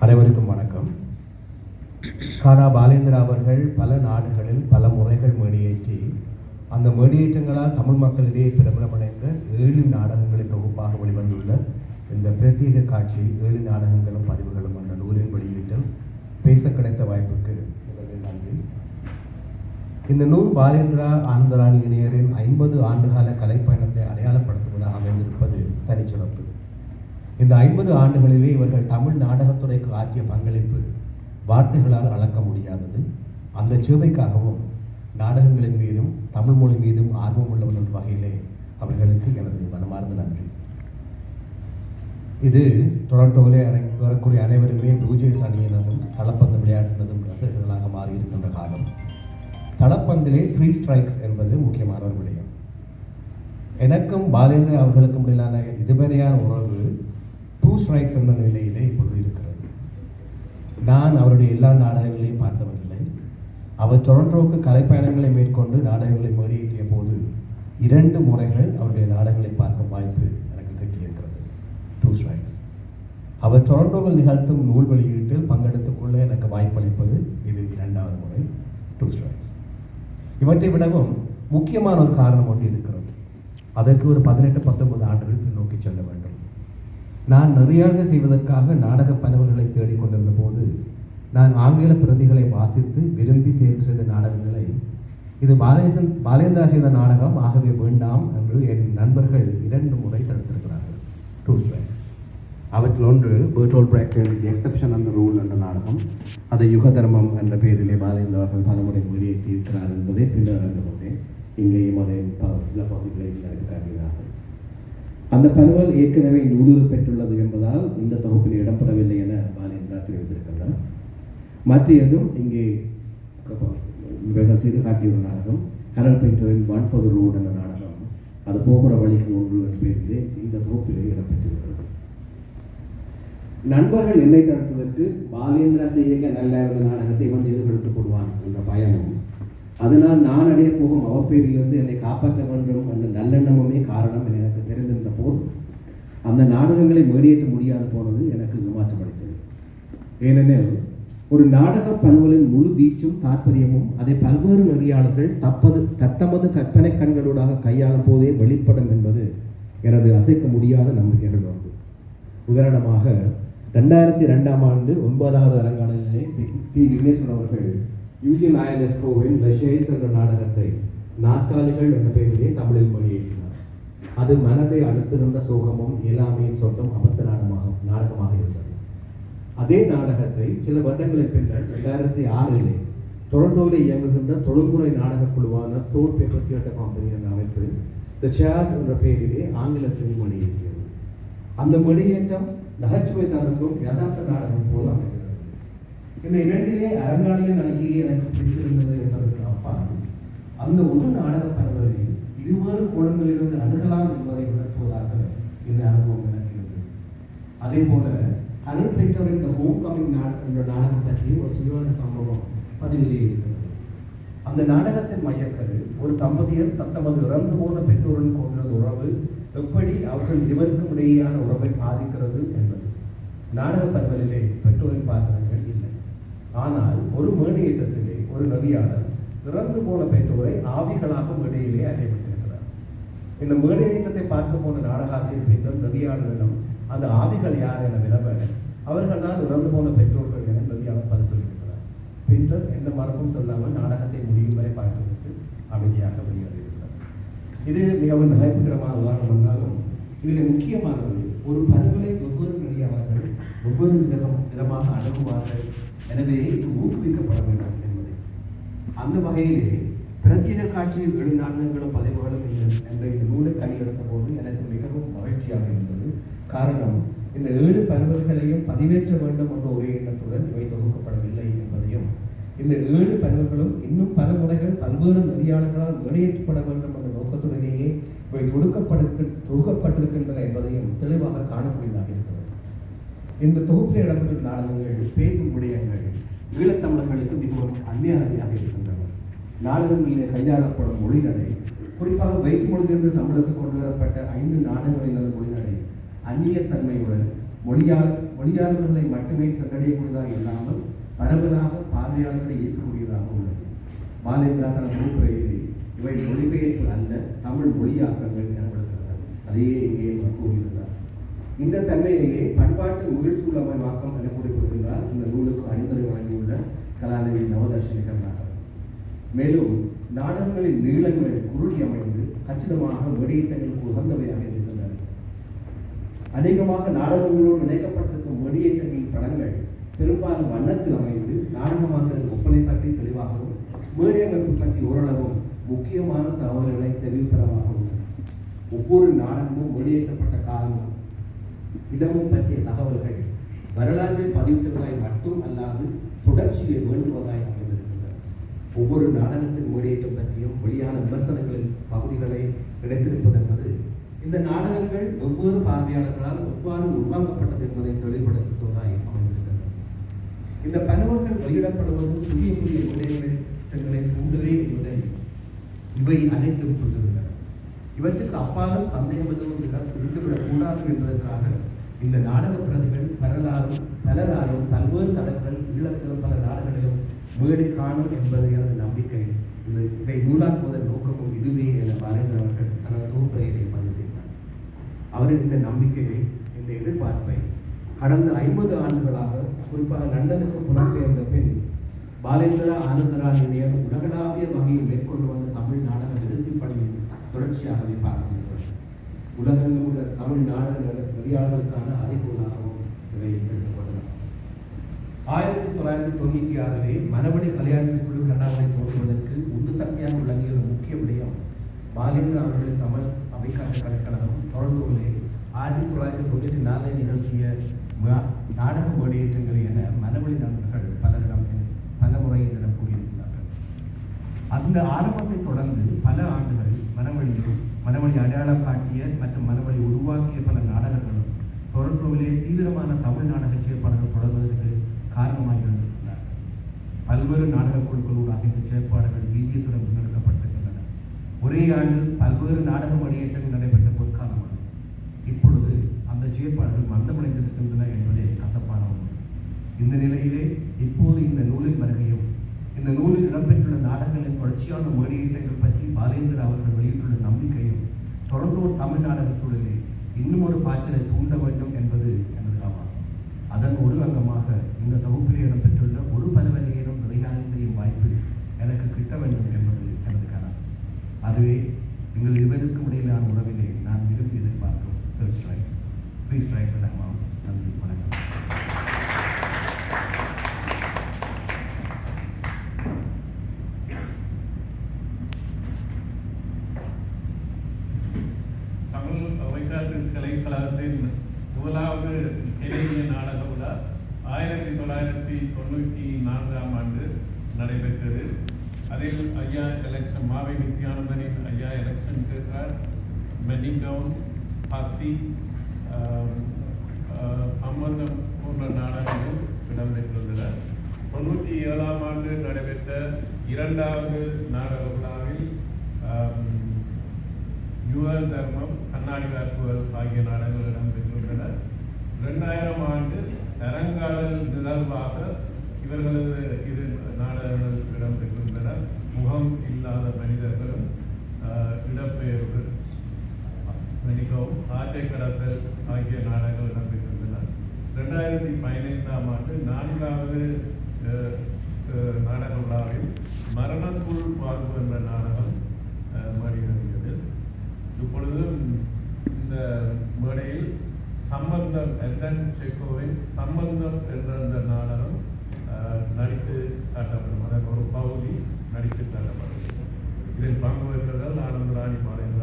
அனைவருக்கும் வணக்கம். கானா பாலேந்திரா அவர்கள் பல நாடுகளில் பல முறைகள் மேடியேற்றி அந்த மேடியேற்றங்களால் தமிழ் மக்களிடையே பிரபலமடைந்த 7 நாடகங்களை தொகுப்பாக வெளிவந்துள்ள இந்த பிரத்யேக காட்சி 7 நாடகங்களும் பதிவுகளும் என்ற நூலின் வெளியீட்டில் பேச கிடைத்த வாய்ப்புக்கு முதலில் நன்றி. இந்த நூல் பாலேந்திரா ஆனந்தராணி இணையரின் 50 ஆண்டுகால கலைப்பயணத்தை அடையாளப்படுத்துவதாக அமைந்திருப்பது தனிச்சிறப்பு. இந்த 50 ஆண்டுகளிலே இவர்கள் தமிழ் நாடகத்துறைக்கு ஆற்றிய பங்களிப்பு வார்த்தைகளால் அளக்க முடியாதது. அந்த சேவைக்காகவும் நாடகங்களின் மீதும் தமிழ் மொழி மீதும் ஆர்வம் உள்ளவர்கள் என்ற வகையிலே அவர்களுக்கு எனது மனமார்ந்த நன்றி. இது டொரண்டோவிலே வரக்கூடிய அனைவருமே ப்ளூஜேஸ் அணியினதும் தளப்பந்து விளையாட்டினதும் ரசிகர்களாக மாறியிருக்கின்ற காலம். தளப்பந்திலே 3 ஸ்ட்ரைக்ஸ் என்பது முக்கியமான ஒரு விடயம். எனக்கும் பாலேந்திரா அவர்களுக்கும் இடையிலான இதுவரையான உறவு 2 ஸ்ட்ரைக்ஸ் என்ற நிலையிலே இப்பொழுது இருக்கிறது. நான் அவருடைய எல்லா நாடகங்களையும் பார்த்தவனில்லை. அவர் டொரண்டோவுக்கு கலைப்பயணங்களை மேற்கொண்டு நாடகங்களை மேடியேற்றிய போது 2 முறைகள் அவருடைய நாடகங்களை பார்க்கும் வாய்ப்பு எனக்கு கிட்டியிருக்கிறது. 2 ஸ்ட்ரைக்ஸ். அவர் டொரண்டோவில் நிகழ்த்தும் நூல் வெளியீட்டில் பங்கெடுத்துக்கொள்ள எனக்கு வாய்ப்பளிப்பது இது 2வது முறை. 2 ஸ்ட்ரைக்ஸ். இவற்றை விடவும் முக்கியமான ஒரு காரணம் ஒன்று இருக்கிறது. அதற்கு ஒரு 18-19 ஆண்டுகள் பின்னோக்கி செல்ல வேண்டும். நான் நெறியாழ்கை செய்வதற்காக நாடக பரவல்களை தேடிக்கொண்டிருந்த போது நான் ஆங்கில பிரதிகளை வாசித்து விரும்பி தேர்வு செய்த நாடகங்களை இது பாலேந்திரா செய்த நாடகம் ஆகவே வேண்டாம் என்று என் நண்பர்கள் 2 முறை தடுத்திருக்கிறார்கள். 2 ஸ்ட்ரைக்ஸ். அவற்றில் ஒன்று பெர்டோல்ட் பிரெக்ட்டின் The Exception and the Rule என்ற நாடகம். அதை யுக தர்மம் என்ற பெயரிலே பாலேந்திரா அவர்கள் பலமுறை வெளியேற்றி இருக்கிறார் என்பதை பின்னர் அறிந்து கொண்டேன். இங்கேயும் அதை சில பகுதிகளை நடத்தி காட்டினார்கள். அந்த பரவல் ஏற்கனவே நூலுறு பெற்றுள்ளது என்பதால் இந்த தொகுப்பில் இடம்பெறவில்லை என பாலேந்திரா தெரிவித்திருக்கின்றார். மற்றையதும் இங்கே செய்து காட்டிய ஒரு நாடகம் ஹெரல்ட் பெயிண்டரின் ஒன் ஃபார் தி ரோட் என்ற நாடகம். அது போகிற வழிக்கு ஒன்று என்ற பேரிலே இந்த தொகுப்பிலே இடம்பெற்றிருக்கிறது. நண்பர்கள் என்னை தடுத்ததற்கு பாலேந்திரா செய்ய நல்லா இருந்த நாடகத்தை இவன் செய்து கொடுத்துக் கொள்வான் என்ற பயமும், அதனால் நான் அடைய போகும் அவப்பேரிலிருந்து என்னை காப்பாற்ற வேண்டும் என்ற நல்லெண்ணமுமே காரணம் என எனக்கு தெரிந்திருந்த போது அந்த நாடகங்களை மேடியேற்ற முடியாது போனது எனக்கு ஏமாற்றமளித்தது. ஏனெனில் ஒரு நாடக பணுவலின் முழு வீச்சும் தாற்பயமும் அதை பல்வேறு நெறியாளர்கள் தத்தமது கற்பனை கண்களூடாக கையாளும் போதே வெளிப்படும் என்பது எனது அசைக்க முடியாத நம்பிக்கைகள் உண்டு. உதாரணமாக 2002ஆம் ஆண்டு 9வது அரங்காணலிலே பி. விக்னேஸ்வரன் அவர்கள் யூஜின் ஐஎன்எஸ்கோவின் லஷேஸ் என்ற நாடகத்தை நாற்காலிகள் என்ற பெயரிலே தமிழில் வெளியேற்றினார். அது மனதை அழுத்துகின்ற சோகமும் இயலாமையும் சொல்லும் அபத்த நாடகமாக இருந்தது. அதே நாடகத்தை சில வருடங்களுக்கு பின்னர் 2006 டொரண்டோவிலே இயங்குகின்ற தொழில்முறை நாடக குழுவான சோல் பேப்பர் தியேட்டர் கம்பெனி என்ற அமைப்பு தி சேர்ஸ் என்ற பெயரிலே ஆங்கிலத்தில் வெளியேற்றியது. அந்த வெளியேற்றம் நகைச்சுவை தரக்கும் யதார்த்த நாடகம் போல் அமைகிறது. இந்த 2 அரங்காணியின் அணுகியே எனக்கு பிடித்திருந்தது என்பதற்கு அப்பால் அந்த ஒரு நாடக பரவலை இருவேறு கோணங்களிலிருந்து அணுகலாம் என்பதை உணர்த்துவதாக இந்த அனுபவம் எனக்கு இருந்தது. அதே போல ஹெரல்ட் பெயிண்டரின் தி ஹோம் கமிங் என்ற நாடகம் பற்றி ஒரு சுயமான சம்பவம் பதிவிலே இருக்கிறது. அந்த நாடகத்தின் மையக்கரு ஒரு தம்பதியர் தத்தமது இறந்து போன பெற்றோருடன் கொண்டிருந்த உறவு எப்படி அவர்கள் இருவருக்கும் இடையேயான உறவை பாதிக்கிறது என்பது. நாடக பரவலிலே பெற்றோரின் பாத்திரங்கள் இல்லை. ஆனால் ஒரு மேடையேற்றத்திலே ஒரு நெறியாளர் இறந்து போன பெற்றோரை ஆவிகளாக மேடையிலே அறியப்பட்டிருக்கிறார். இந்த மேடையேற்றத்தை பார்க்க போன நாடகாசிரியர் பின்னர் நெறியாளரிடம் அந்த ஆவிகள் யார் என வினவ அவர்கள் தான் இறந்து போன பெற்றோர்கள் என நெறியாளர் பதில் சொல்லியிருக்கிறார். பின்னர் எந்த மரபும் சொல்லாமல் நாடகத்தை முடியும் வரை பார்த்துவிட்டு அமைதியாக வெளியேறியிருக்கிறார். இது மிகவும் நகைப்புக்கிடமான உதாரணம் என்றாலும் இதில் முக்கியமானது ஒரு பரவலை வெவ்வேறு நெறியாளர்கள் ஒவ்வொரு விதமாக அணுகுவார்கள். எனவே இது ஊக்குவிக்கப்பட வேண்டும் என்பதை அந்த வகையிலே பிரத்யேக காட்சியில் 7 நாடகங்களும் பதிவுகளும் என்ற இந்த நூலை கையெழுத்த போது எனக்கு மிகவும் மகிழ்ச்சியாக இருந்தது. காரணம், இந்த 7 பரவல்களையும் பதிவேற்ற வேண்டும் என்ற ஒரே எண்ணத்துடன் இவை தொகுக்கப்படவில்லை என்பதையும், இந்த 7 பரவல்களும் இன்னும் பல முறைகள் பல்வேறு நெறியாளர்களால் வெளியேற்றப்பட வேண்டும் என்ற நோக்கத்துடனேயே இவை தொகுக்கப்பட்டிருக்கின்றன என்பதையும் தெளிவாக காணக்கூடியதாக இருக்கிறது. இந்த தொகுப்பில் இடம்பெற்ற நாடகங்கள் பேசும் விடயங்கள் ஈழத்தமிழர்களுக்கு மிகவும் அந்நியமாக இருக்கின்றன. நாடகங்களிலே கையாளப்படும் மொழிநடை, குறிப்பாக வைத்து மொழியிலிருந்து தமிழுக்கு கொண்டு வரப்பட்ட 5 நாடகங்களின் மொழிநடை அந்நியத்தன்மையுடன் மொழியாளர்களை மட்டுமே சென்றடையக்கூடியதாக இல்லாமல் பரவலாக பார்வையாளர்களை ஈர்க்கக்கூடியதாக உள்ளது. பாலேந்திரா தனது நூற்றையிலே இவை மொழிபெயர்ப்பு அல்ல, தமிழ் மொழியாக்கங்கள் எனப்படுகிறது. அதையே இங்கே கூறியிருந்தார். இந்த தன்மையிலேயே பண்பாட்டு மகிழ்ச்சியுள்ளமயமாக்கம் என குறிப்பிட்டிருந்தார் இந்த நூலுக்கு அணிந்துரை வழங்கியுள்ள கலாநிதி நவதர்ஷினி கருணாகரன். மேலும் நாடகங்களின் நீளங்கள் குறுகி அமைந்து கச்சிதமாக வெளியீட்டங்களுக்கு உகந்தவையாக இருக்கின்றன. அநேகமாக நாடகங்களோடு இணைக்கப்பட்டிருக்கும் வெளியீட்டங்களின் படங்கள் பெரும்பாலும் வண்ணத்தில் அமைந்து நாடகமாக்களின் ஒப்பனை பற்றி தெளிவாகவும் மேடை அமைப்பு பற்றி ஓரளவும் முக்கியமான தகவல்களை தெரிவிப்பதாக உள்ளது. ஒவ்வொரு நாடகமும் வெளியேற்றப்பட்ட காலமும் இடமும் பற்றிய தகவல்கள் வரலாற்றில் பதிவு செய்வதாய் மட்டும் அல்லாது தொடர்ச்சியை வேண்டுவதாய் அமைந்திருக்கின்றன. ஒவ்வொரு நாடகத்தின் வெளியேற்றம் பற்றியும் வெளியான விமர்சனங்களின் பகுதிகளை கிடைத்திருப்பது என்பது இந்த நாடகங்கள் ஒவ்வொரு பார்வையாளர்களால் எவ்வாறு உருவாக்கப்பட்டது என்பதை தெளிவுபடுத்துவதாய் அமைந்திருக்கின்றன. இந்த பரவல்கள் வெளியிடப்படுவது புதிய புதிய விடயங்களை தூண்டவே என்பதை இவை அனைத்தும் சொல்லுகின்றன. இவற்றுக்கு அப்பாலும் சந்தேகம் எதுவும் இருந்துவிடக்கூடாது என்பதற்காக இந்த நாடக பிரதிகள் பலராலும் பல்வேறு தடங்கள் ஈழத்திலும் பல நாடுகளிலும் வீடு காணும் என்பது எனது நம்பிக்கை. இதை நூலாக்குவதன் நோக்கமும் இதுவே என பாலேந்திரா அவர்கள் தனது தொகுப்புரையிலே பதிவு செய்தார். அவரின் இந்த நம்பிக்கையை, இந்த எதிர்பார்ப்பை கடந்த 50 ஆண்டுகளாக குறிப்பாக லண்டனுக்கு புலம்பெயர்ந்த பின் பாலேந்திரா ஆனந்தராஜ் இணையர் உலகளாவிய வகையில் மேற்கொண்டு வந்த தமிழ் நாடக விருத்தி பணியில் தொடர்ச்சியாகவே பார்க்கிறார். உலகெங்கும் உள்ள தமிழ் நாடக நெறியாளர்களுக்கான அறிகுறியாகவும் இதை எடுத்துக்கொள்ளலாம். 1996 மரபணி கல்யாணத்திற்குழு கண்டாவை தோன்றுவதற்கு உந்து சக்தியாக விளங்கிய ஒரு முக்கிய விடயம் பாலேந்திரா அவர்களின் தமிழ் அவைக்காட்டு கலைக்கழகம் தொடர்புகளே 1994 நிகழ்த்திய நாடக வெளியேற்றங்கள் என மரபணி நண்பர்கள் பலரிடம் பல முறை என்னிடம் கூறியிருக்கிறார்கள். அந்த ஆரம்பத்தை தொடர்ந்து பல ஆண்டுகள் மரவழி அடையாளம் காட்டிய மற்றும் மரவழி உருவாக்கிய பல நாடகங்களும் தொடர்புகளே தீவிரமான தமிழ் நாடக செயற்பாடுகள் தொடர்வதற்கு காரணமாக இருந்திருக்கிறார்கள். பல்வேறு நாடக குழுக்களூடாக இந்த செயற்பாடுகள் வீரியத்துடன் முன்னெடுக்கப்பட்டிருக்கின்றன. ஒரே ஆண்டில் பல்வேறு நாடக வெளியேற்றங்கள் நடைபெற்ற பொற்காலம் அது. இப்பொழுது அந்த செயற்பாடுகள் மந்தமடைந்திருக்கின்றன என்பதே கசப்பான உண்மை. இந்த நிலையிலே இப்போது இந்த நூலின் வருகையும் இந்த நூலில் இடம்பெற்றுள்ள நாடகங்களின் தொடர்ச்சியான வெளியீட்டங்கள் பற்றி பாலேந்திரா அவர்கள் வெளியிட்டுள்ள நம்பிக்கையும் தொடர்ந்து ஒரு தமிழ் நாடகத்துடனே இன்னும் ஒரு பாய்ச்சலை தூண்ட வேண்டும் என்பது எனது ஆவாம். அதன் ஒரு அங்கமாக இந்த தொகுப்பில் இடம்பெற்றுள்ள ஒரு பலவகையிலும் நிறையாளர் செய்யும் வாய்ப்பு எனக்கு கிட்ட வேண்டும் என்பது எனது கனவு. அதுவே எங்கள் இருவருக்கும் இடையிலான உறவிலே நான் விரும்பி எதிர்பார்க்கும் ஃப்ரீ ஸ்ட்ரைக்ஸ் நன்றி, வணக்கம். கலைக்கழகத்தின் முதலாவது கெனடிய நாடக விழா 1994 ஆண்டு நடைபெற்றது. அதில் ஐயா எலெக்ஷன் மாவை நித்யானந்தனின் ஐயா எலெக்ஷன் கேட்கிறார், மெனிகவுன், பசி, சம்பந்தம் போன்ற நாடகங்கள் இடம்பெற்றுள்ளன. 97 ஆண்டு நடைபெற்ற 2வது நாடக விழாவில் யுவல் தர்மம், கண்ணாடி வார்ப்புகள் ஆகிய நாடகங்கள் இடம்பெற்றுள்ளன. 2000 ஆண்டு தரங்காடல் நிகழ்வாக இவர்களது 2 நாடகங்கள் இடம்பெற்றுள்ளன. முகம் இல்லாத மனிதர்களும் இடப்பெயர்வு, மணிக்கவும், ஆற்றை கடத்தல் ஆகிய நாடகங்கள் இடம்பெற்றுள்ளன. 2015 ஆண்டு 4வது நாடக விழாவில் மரணக்குள் வாழ்வு என்ற நாடகம் மாறியிருக்கிறது. இப்பொழுது இந்த மேடையில் சம்பந்தம், எல்டன் செக்கோவின் சம்பந்தம் என்ற அந்த நாடகம் நடித்து காட்டப்படும். அதன் ஒரு பகுதி நடித்து காட்டப்படும். இதில் பங்கு பெற்றவர்கள் ஆனந்தராணி பாலேந்திரா